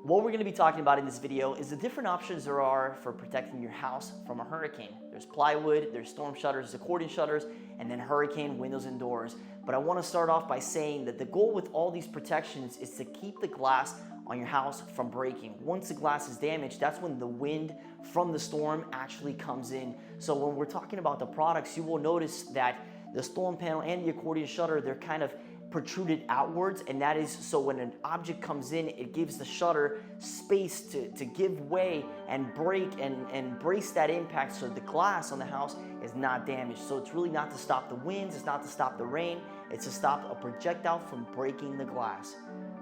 what we're going to be talking about in this video is the different options there are for protecting your house from a hurricane. There's plywood, there's storm shutters, accordion shutters, and then hurricane windows and doors. But I want to start off by saying that the goal with all these protections is to keep the glass on your house from breaking. Once the glass is damaged, that's when the wind from the storm actually comes in. So when we're talking about the products, you will notice that the storm panel and the accordion shutter, they're kind of protruded outwards, and that is so when an object comes in, it gives the shutter space to give way and break and brace that impact so the glass on the house is not damaged. So it's really not to stop the winds, it's not to stop the rain, it's to stop a projectile from breaking the glass.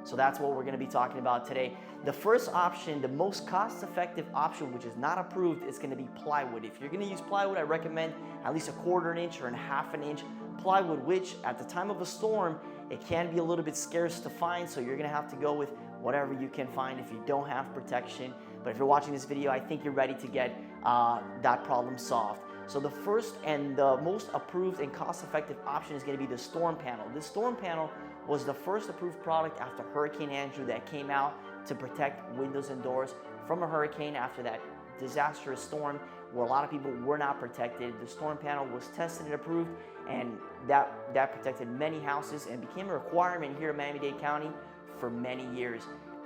So that's what we're going to be talking about today. The first option, the most cost-effective option, which is not approved, is going to be plywood. If you're going to use plywood, I recommend at least 1/4 inch or 1/2 inch plywood, which at the time of a storm, it can be a little bit scarce to find, so you're going to have to go with whatever you can find if you don't have protection. But if you're watching this video, I think you're ready to get that problem solved. So the first and the most approved and cost-effective option is going to be the storm panel. This storm panel was the first approved product after Hurricane Andrew that came out to protect windows and doors from a hurricane after that disastrous storm where a lot of people were not protected. The storm panel was tested and approved, and that protected many houses and became a requirement here in Miami-Dade County for many years.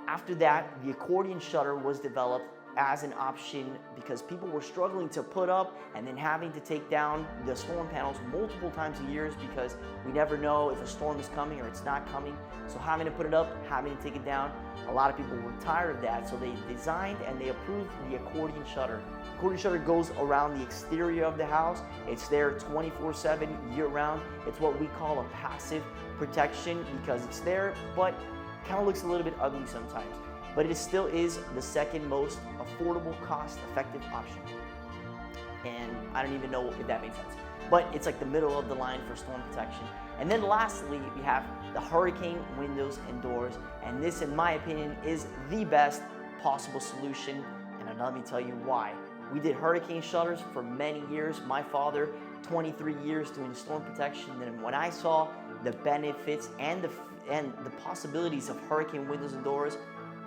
After that, the accordion shutter was developed as an option because people were struggling to put up and then having to take down the storm panels multiple times a year because we never know if a storm is coming or it's not coming. So having to put it up, having to take it down, a lot of people were tired of that. So they designed and they approved the accordion shutter. The accordion shutter goes around the exterior of the house. It's there 24/7 year-round. It's what we call a passive protection because it's there, but kind of looks a little bit ugly sometimes. But it still is the second most affordable, cost-effective option. And I don't even know if that makes sense. But it's like the middle of the line for storm protection. And then lastly, we have the hurricane windows and doors. And this, in my opinion, is the best possible solution. And let me tell you why. We did hurricane shutters for many years. My father, 23 years doing storm protection. And when I saw the benefits and the possibilities of hurricane windows and doors,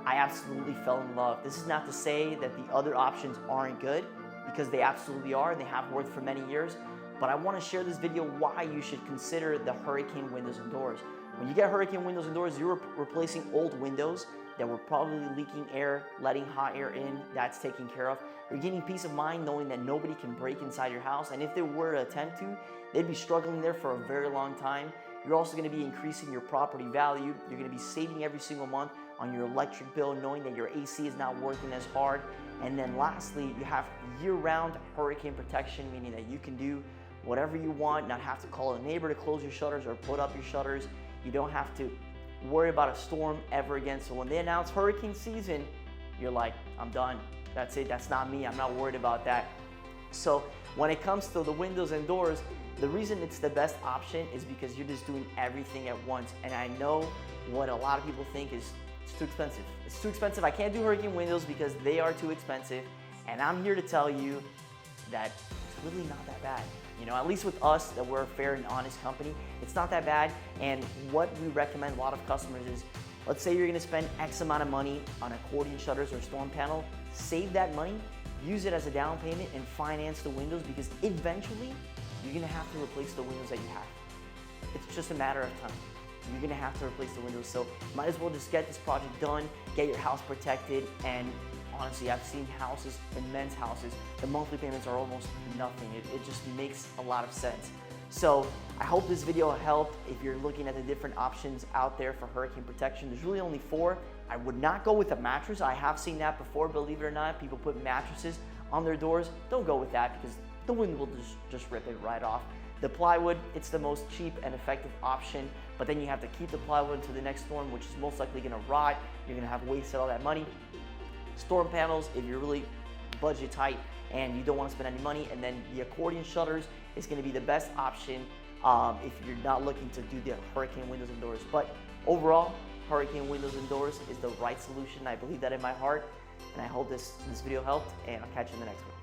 I absolutely fell in love. This is not to say that the other options aren't good, because they absolutely are and they have worked for many years. But I want to share this video why you should consider the hurricane windows and doors. When you get hurricane windows and doors, you're replacing old windows that were probably leaking air, letting hot air in. That's taken care of. You're getting peace of mind knowing that nobody can break inside your house. And if they were to attempt to, they'd be struggling there for a very long time. You're also going to be increasing your property value. You're going to be saving every single month on your electric bill, knowing that your AC is not working as hard. And then lastly, you have year-round hurricane protection, meaning that you can do whatever you want, not have to call a neighbor to close your shutters or put up your shutters. You don't have to worry about a storm ever again. So when they announce hurricane season, you're like, I'm done. That's it. That's not me. I'm not worried about that. So when it comes to the windows and doors, the reason it's the best option is because you're just doing everything at once. And I know what a lot of people think is it's too expensive. It's too expensive. I can't do hurricane windows because they are too expensive. And I'm here to tell you that it's really not that bad. You know, at least with us, that we're a fair and honest company, it's not that bad. And what we recommend a lot of customers is, let's say you're gonna spend X amount of money on accordion shutters or storm panel, save that money, use it as a down payment and finance the windows, because eventually you're gonna have to replace the windows that you have. It's just a matter of time. You're gonna have to replace the windows. So might as well just get this project done, get your house protected. And honestly, I've seen houses, immense houses, the monthly payments are almost nothing. It just makes a lot of sense. So I hope this video helped. If you're looking at the different options out there for hurricane protection, there's really only 4. I would not go with a mattress. I have seen that before, believe it or not. People put mattresses on their doors. Don't go with that because the wind will just rip it right off. The plywood, it's the most cheap and effective option, but then you have to keep the plywood until the next storm, which is most likely gonna rot. You're gonna have wasted all that money. Storm panels, if you're really budget tight and you don't wanna spend any money, and then the accordion shutters is gonna be the best option if you're not looking to do the hurricane windows and doors. But overall, hurricane windows and doors is the right solution. I believe that in my heart, and I hope this video helped, and I'll catch you in the next one.